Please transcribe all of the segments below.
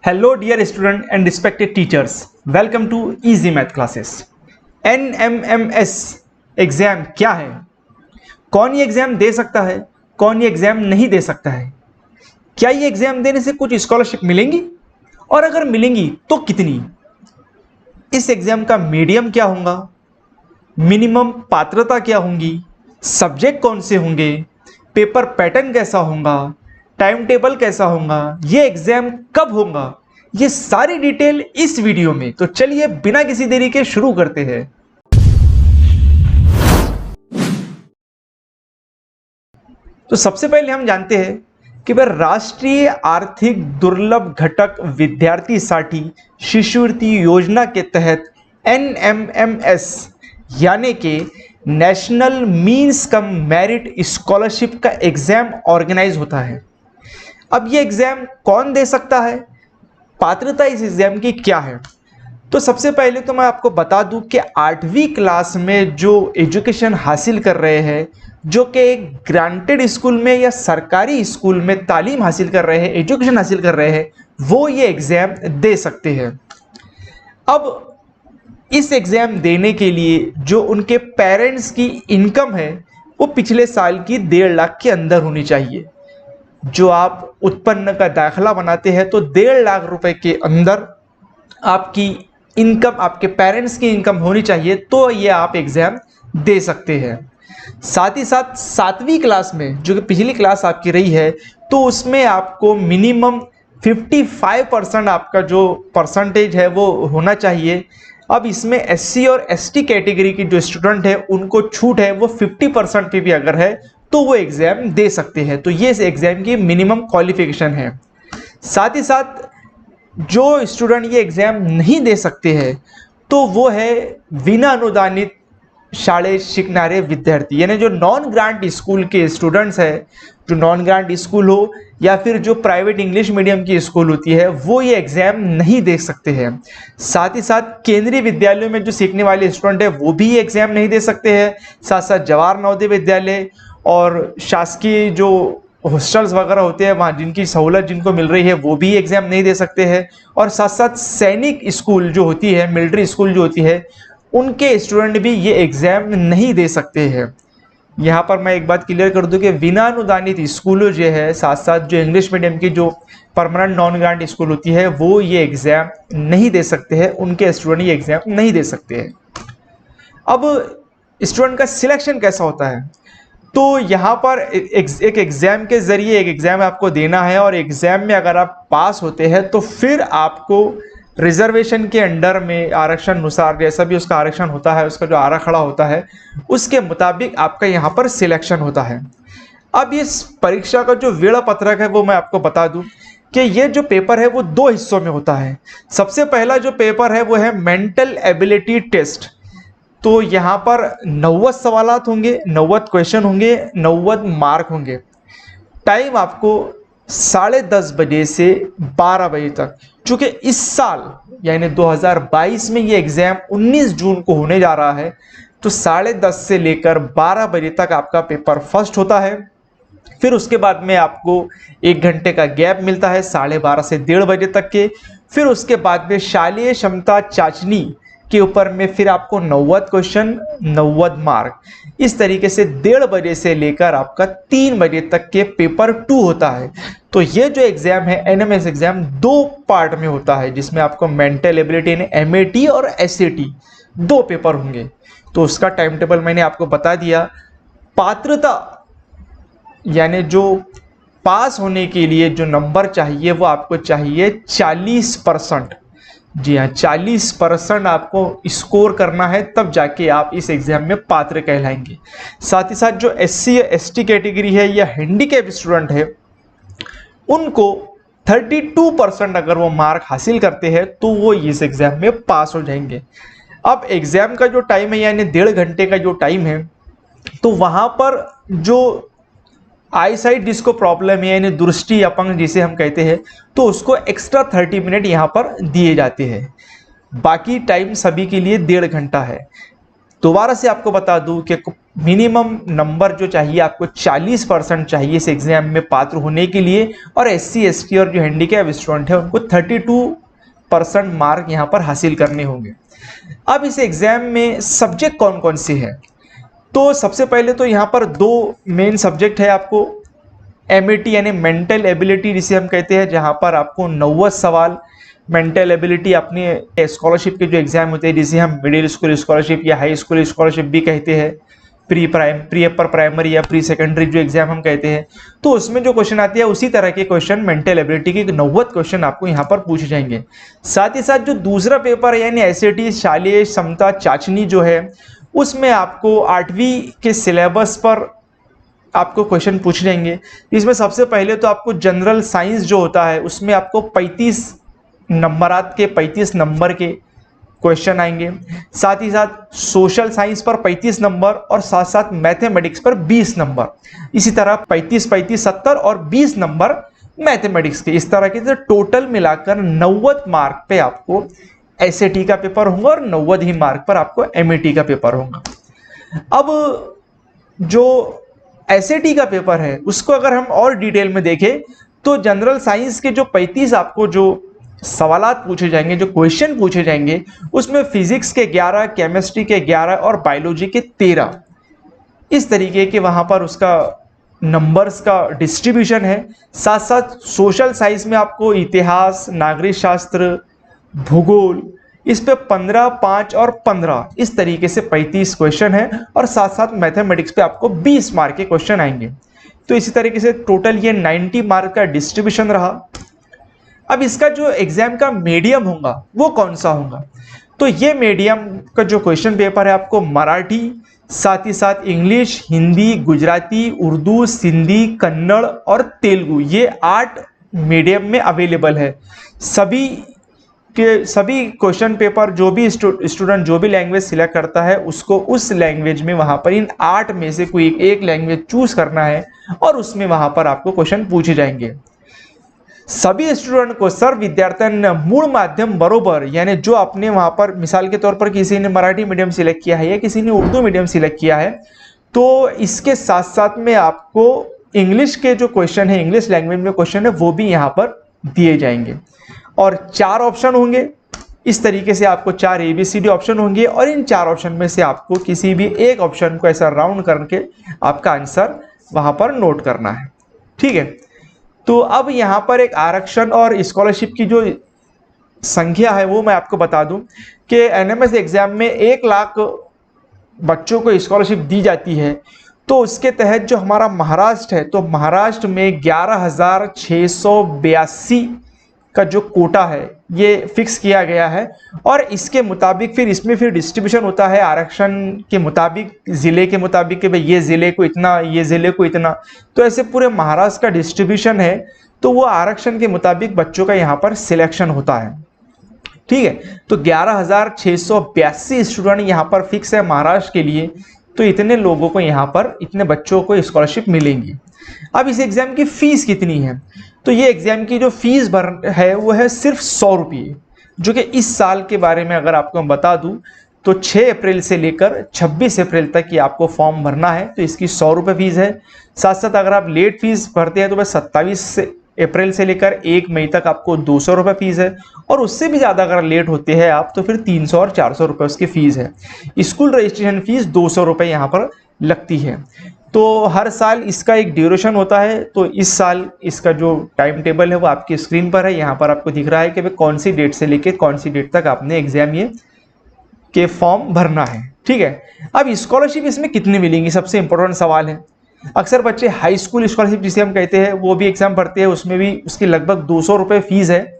Hello dear student and respected teachers, welcome to Easy Math Classes। NMMS exam क्या है, कौन ये exam दे सकता है, कौन ये एग्जाम नहीं दे सकता है, क्या ये एग्जाम देने से कुछ स्कॉलरशिप मिलेंगी और अगर मिलेंगी तो कितनी, इस एग्जाम का मीडियम क्या होगा, मिनिमम पात्रता क्या होंगी, सब्जेक्ट कौन से होंगे, पेपर पैटर्न कैसा होगा, टाइम टेबल कैसा होगा, ये एग्जाम कब होगा, ये सारी डिटेल इस वीडियो में। तो चलिए बिना किसी देरी के शुरू करते हैं। तो सबसे पहले हम जानते हैं कि वह राष्ट्रीय आर्थिक दुर्लभ घटक विद्यार्थीसाठी शिष्यवृत्ती योजना के तहत NMMS यानी कि national means cum merit scholarship का एग्जाम ऑर्गेनाइज होता है। अब ये एग्जाम कौन दे सकता है, पात्रता इस एग्जाम की क्या है। तो सबसे पहले तो मैं आपको बता दूं कि 8वीं क्लास में जो एजुकेशन हासिल कर रहे हैं, जो कि एक ग्रांटेड स्कूल में या सरकारी स्कूल में तालीम हासिल कर रहे हैं, एजुकेशन हासिल कर रहे हैं, वो ये एग्जाम दे सकते हैं। अब इस एग्जाम देने के लिए जो उनके पेरेंट्स की इनकम है वो पिछले साल की 1.5 लाख के अंदर होनी चाहिए। जो आप उत्पन्न का दाखला बनाते हैं तो 1.5 लाख रुपए के अंदर आपकी इनकम, आपके पेरेंट्स की इनकम होनी चाहिए, तो ये आप एग्जाम दे सकते हैं। साथ ही साथ 7वीं क्लास में जो कि पिछली क्लास आपकी रही है, तो उसमें आपको मिनिमम 55% आपका जो परसेंटेज है वो होना चाहिए। अब इसमें SC और ST कैटेगरी की जो स्टूडेंट है उनको छूट है, वो 50% पे भी अगर है तो वो एग्जाम दे सकते हैं। तो ये इस एग्जाम की मिनिमम क्वालिफिकेशन है। साथ ही साथ जो स्टूडेंट ये एग्जाम नहीं दे सकते हैं तो वो है बिना अनुदानित शाळेत शिकणारे विद्यार्थी, यानी जो नॉन ग्रांट स्कूल के स्टूडेंट्स है, जो नॉन ग्रांट स्कूल हो या फिर जो प्राइवेट इंग्लिश मीडियम की स्कूल होती है, वो ये एग्जाम नहीं दे सकते हैं। साथ ही साथ केंद्रीय विद्यालयों में जो सीखने वाले स्टूडेंट है वो भी एग्जाम नहीं दे सकते हैं। साथ साथ जवाहर नवोदय विद्यालय और शासकीय जो हॉस्टल्स वगैरह होते हैं वहाँ जिनकी सहूलत जिनको मिल रही है वो भी एग्जाम नहीं दे सकते हैं। और साथ साथ सैनिक स्कूल जो होती है, मिलिट्री स्कूल जो होती है, उनके स्टूडेंट भी ये एग्जाम नहीं दे सकते हैं। यहाँ पर मैं एक बात क्लियर कर दूं कि बिना अनुदानित स्कूलों जो है, साथ साथ जो इंग्लिश मीडियम की जो परमानेंट नॉन ग्रांट स्कूल होती है वो ये एग्जाम नहीं दे सकते हैं, उनके स्टूडेंट ये एग्जाम नहीं दे सकते हैं। अब स्टूडेंट का सिलेक्शन कैसा होता है, तो यहाँ पर एक एग्जाम के जरिए एक एग्जाम आपको देना है और एग्जाम में अगर आप पास होते हैं तो फिर आपको रिजर्वेशन के अंडर में आरक्षण अनुसार जैसा भी उसका आरक्षण होता है, उसका जो आराखड़ा होता है उसके मुताबिक आपका यहाँ पर सिलेक्शन होता है। अब इस परीक्षा का जो वेड़ा पत्रक है वो मैं आपको बता दूं कि ये जो पेपर है वो 2 हिस्सों में होता है। सबसे पहला जो पेपर है वो है मेंटल एबिलिटी टेस्ट। तो यहाँ पर 90 सवालात होंगे, 90 क्वेश्चन होंगे, 90 मार्क होंगे। टाइम आपको 10:30 बजे से 12 बजे तक। चूंकि इस साल यानी 2022 में ये एग्जाम 19 जून को होने जा रहा है, तो 10:30 से लेकर 12 बजे तक आपका पेपर फर्स्ट होता है। फिर उसके बाद में आपको 1 घंटे का गैप मिलता है 12:30 से 1:30 बजे तक के। फिर उसके बाद में शालेय क्षमता चाचनी के ऊपर में फिर आपको 90 क्वेश्चन, 90 मार्क, इस तरीके से 1:30 बजे से लेकर आपका 3 बजे तक के पेपर 2 होता है। तो ये जो एग्जाम है NMS एग्जाम 2 पार्ट में होता है, जिसमें आपको मेंटल एबिलिटी यानी MAT और SAT 2 पेपर होंगे। तो उसका टाइम टेबल मैंने आपको बता दिया। पात्रता यानी जो पास होने के लिए जो नंबर चाहिए वो आपको चाहिए 40%। जी हाँ, 40% आपको स्कोर करना है, तब जाके आप इस एग्जाम में पात्र कहलाएंगे। साथ ही साथ जो SC या ST कैटेगरी है या हैंडीकैप स्टूडेंट है उनको 32% अगर वो मार्क हासिल करते हैं तो वो इस एग्जाम में पास हो जाएंगे। अब एग्जाम का जो टाइम है यानी 1.5 घंटे का जो टाइम है, तो वहाँ पर जो आई साइट जिसको प्रॉब्लम है यानी दृष्टि अपंग जिसे हम कहते हैं, तो उसको एक्स्ट्रा 30 मिनट यहाँ पर दिए जाते हैं। बाकी टाइम सभी के लिए 1.5 घंटा है। दोबारा से आपको बता दूं कि मिनिमम नंबर जो चाहिए आपको 40% चाहिए इस एग्जाम में पात्र होने के लिए, और SC ST और जो हैंडीकैप स्टूडेंट है उनको 32% मार्क यहाँ पर हासिल करने होंगे। अब इस एग्जाम में सब्जेक्ट कौन कौन से हैं, तो सबसे पहले तो यहाँ पर दो मेन सब्जेक्ट है आपको। MET यानी मेंटल एबिलिटी जिसे हम कहते हैं, जहाँ पर आपको 90 सवाल मेंटल एबिलिटी अपने स्कॉलरशिप के जो एग्जाम होते हैं जिसे हम मिडिल स्कूल स्कॉलरशिप या हाई स्कूल स्कॉलरशिप भी कहते हैं, प्री अपर प्राइमरी या प्री सेकेंडरी जो एग्जाम हम कहते हैं, तो उसमें जो क्वेश्चन आते हैं उसी तरह के क्वेश्चन मेंटल एबिलिटी के 90 क्वेश्चन आपको यहाँ पर पूछे जाएंगे। साथ ही साथ जो दूसरा पेपर है यानी SAT शालेय क्षमता चाचनी जो है, उसमें आपको 8वीं के सिलेबस पर आपको क्वेश्चन पूछ जाएंगे। इसमें सबसे पहले तो आपको जनरल साइंस जो होता है उसमें आपको 35 नंबरात के 35 नंबर के क्वेश्चन आएंगे। साथ ही साथ सोशल साइंस पर 35 नंबर और साथ साथ मैथमेटिक्स पर 20 नंबर, इसी तरह 35 35 70 और 20 नंबर मैथमेटिक्स के, इस तरह के टोटल मिलाकर 90 मार्क पे आपको SAT का पेपर होगा और 90 ही मार्क पर आपको MET का पेपर होगा। अब जो SAT का पेपर है उसको अगर हम और डिटेल में देखें तो जनरल साइंस के जो 35 आपको जो सवालात पूछे जाएंगे, जो क्वेश्चन पूछे जाएंगे, उसमें फिजिक्स के 11, केमिस्ट्री के 11 और बायोलॉजी के 13, इस तरीके के वहां पर उसका नंबर्स का डिस्ट्रीब्यूशन है। साथ साथ सोशल साइंस में आपको इतिहास, नागरिक शास्त्र, भूगोल, इस पे 15, 5 और 15 इस तरीके से 35 क्वेश्चन है, और साथ साथ मैथमेटिक्स पे आपको 20 मार्क के क्वेश्चन आएंगे। तो इसी तरीके से टोटल ये 90 मार्क का डिस्ट्रीब्यूशन रहा। अब इसका जो एग्जाम का मीडियम होगा वो कौन सा होगा, तो ये मीडियम का जो क्वेश्चन पेपर है आपको मराठी, साथ ही साथ इंग्लिश, हिंदी, गुजराती, उर्दू, सिंधी, कन्नड़ और तेलुगु, ये 8 मीडियम में अवेलेबल है। सभी क्वेश्चन पेपर जो भी स्टूडेंट जो भी लैंग्वेज सिलेक्ट करता है उसको उस लैंग्वेज में वहां पर इन 8 में से कोई एक लैंग्वेज चूज करना है और उसमें वहां पर आपको क्वेश्चन पूछे जाएंगे। सभी स्टूडेंट को सर्व विद्यार्थ्यांना मूल माध्यम बरोबर, यानी जो आपने वहां पर मिसाल के तौर पर किसी ने मराठी मीडियम सिलेक्ट किया है या किसी ने उर्दू मीडियम सिलेक्ट किया है, तो इसके साथ साथ में आपको इंग्लिश के जो क्वेश्चन है, इंग्लिश लैंग्वेज में क्वेश्चन है, वो भी यहाँ पर दिए जाएंगे। और 4 ऑप्शन होंगे, इस तरीके से आपको 4 ABCD ऑप्शन होंगे, और इन 4 ऑप्शन में से आपको किसी भी एक ऑप्शन को ऐसा राउंड करके आपका आंसर वहां पर नोट करना है। ठीक है, तो अब यहाँ पर एक आरक्षण और स्कॉलरशिप की जो संख्या है वो मैं आपको बता दूं कि NMS एग्जाम में 1 लाख बच्चों को स्कॉलरशिप दी जाती है। तो उसके तहत जो हमारा महाराष्ट्र है, तो महाराष्ट्र में 11,682 का जो कोटा है ये फिक्स किया गया है, और इसके मुताबिक फिर इसमें फिर डिस्ट्रीब्यूशन होता है आरक्षण के मुताबिक, जिले के मुताबिक कि भाई ये जिले को इतना, ये जिले को इतना, तो ऐसे पूरे महाराष्ट्र का डिस्ट्रीब्यूशन है। तो वो आरक्षण के मुताबिक बच्चों का यहाँ पर सिलेक्शन होता है। ठीक है, तो 11,682 स्टूडेंट यहाँ पर फिक्स है महाराष्ट्र के लिए, तो इतने लोगों को यहाँ पर, इतने बच्चों को स्कॉलरशिप मिलेंगी। अब इस एग्जाम की फीस कितनी है, तो ये एग्जाम की जो फीस भर है वो है सिर्फ 100 रुपये, जो कि इस साल के बारे में अगर आपको मैं बता दूं तो 6 अप्रैल से लेकर 26 अप्रैल तक की आपको फॉर्म भरना है, तो इसकी 100 रुपये फीस है। साथ साथ अगर आप लेट फीस भरते हैं तो बस 27 अप्रैल से लेकर 1 मई तक आपको 200 रुपये फीस है, और उससे भी ज़्यादा अगर लेट होते हैं आप तो फिर 300 और 400 रुपये उसकी फीस है। स्कूल रजिस्ट्रेशन फीस 200 रुपये यहाँ पर लगती है। तो हर साल इसका एक ड्यूरेशन होता है, तो इस साल इसका जो टाइम टेबल है वो आपकी स्क्रीन पर है, यहाँ पर आपको दिख रहा है कि भाई कौन सी डेट से लेकर कौन सी डेट तक आपने एग्जाम ये के फॉर्म भरना है। ठीक है, अब स्कॉलरशिप इसमें कितनी मिलेंगी, सबसे इंपॉर्टेंट सवाल है। अक्सर बच्चे हाई स्कूल स्कॉलरशिप जिसे हम कहते हैं वो भी एग्जाम भरते हैं, उसमें भी उसकी लगभग 200 रुपये फीस है।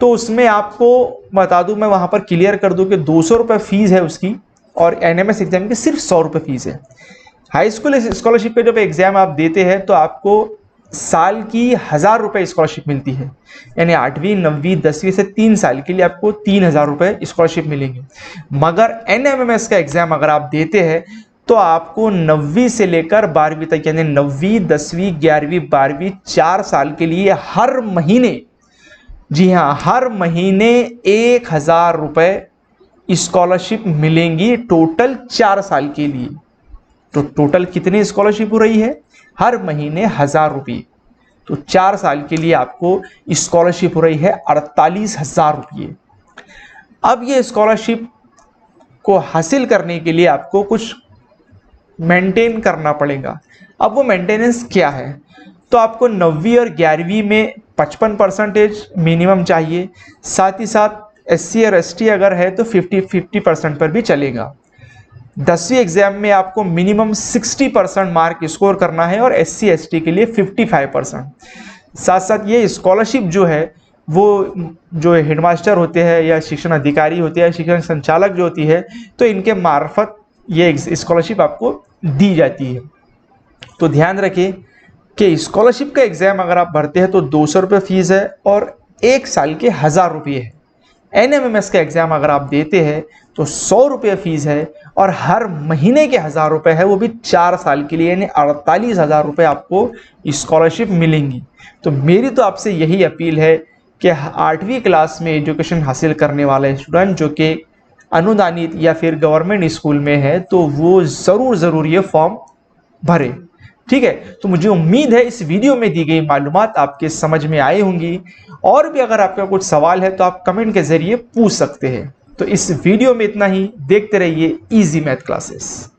तो उसमें आपको बता दूं, मैं वहाँ पर क्लियर कर दूं कि 200 रुपये फीस है उसकी, और NMS एग्जाम की सिर्फ 100 रुपये फीस है। हाई स्कूल स्कॉलरशिप पे जब एग्जाम आप देते हैं तो आपको साल की 1000 रुपये स्कॉलरशिप मिलती है, यानी 8वीं 9वीं 10वीं से 3 साल के लिए आपको 3000 रुपये स्कॉलरशिप मिलेंगे। मगर NMMS का एग्जाम अगर आप देते हैं तो आपको 9वीं से लेकर 12वीं तक, यानी 9वीं 10वीं 11वीं 12वीं 4 साल के लिए हर महीने, जी हाँ, हर महीने 1000 रुपये स्कॉलरशिप मिलेंगी टोटल 4 साल के लिए। तो टोटल कितनी स्कॉलरशिप हो रही है? हर महीने 1000 रुपये। तो 4 साल के लिए आपको स्कॉलरशिप हो रही है 48,000 रुपये। अब ये स्कॉलरशिप को हासिल करने के लिए आपको कुछ मेंटेन करना पड़ेगा। अब वो मेंटेनेंस क्या है? तो आपको 9वीं और 11वीं में 55% मिनिमम चाहिए। साथ ही साथ SC और ST अगर है तो 50% पर भी चलेगा। 10वीं एग्जाम में आपको मिनिमम 60% मार्क स्कोर करना है और SC ST के लिए 55%। साथ साथ ये स्कॉलरशिप जो है वो जो हेडमास्टर होते हैं या शिक्षण अधिकारी होते हैं, शिक्षण संचालक जो होती है, तो इनके मार्फत ये स्कॉलरशिप आपको दी जाती है। तो ध्यान रखें कि स्कॉलरशिप का एग्जाम अगर आप भरते हैं तो 200 रुपये फीस है और 1 साल के 1000 रुपये है। NMMS का एग्जाम अगर आप देते हैं तो 100 रुपये फीस है और हर महीने के 1000 रुपये है, वो भी 4 साल के लिए, यानी 48,000 रुपये आपको स्कॉलरशिप मिलेंगी। तो मेरी तो आपसे यही अपील है कि 8वीं क्लास में एजुकेशन हासिल करने वाले स्टूडेंट जो कि अनुदानित या फिर गवर्नमेंट स्कूल में है तो वो ज़रूर ये फॉर्म भरे। ठीक है, तो मुझे उम्मीद है इस वीडियो में दी गई मालूमात आपके समझ में आई होंगी। और भी अगर आपका कुछ सवाल है तो आप कमेंट के जरिए पूछ सकते हैं। तो इस वीडियो में इतना ही। देखते रहिए इजी मैथ क्लासेस।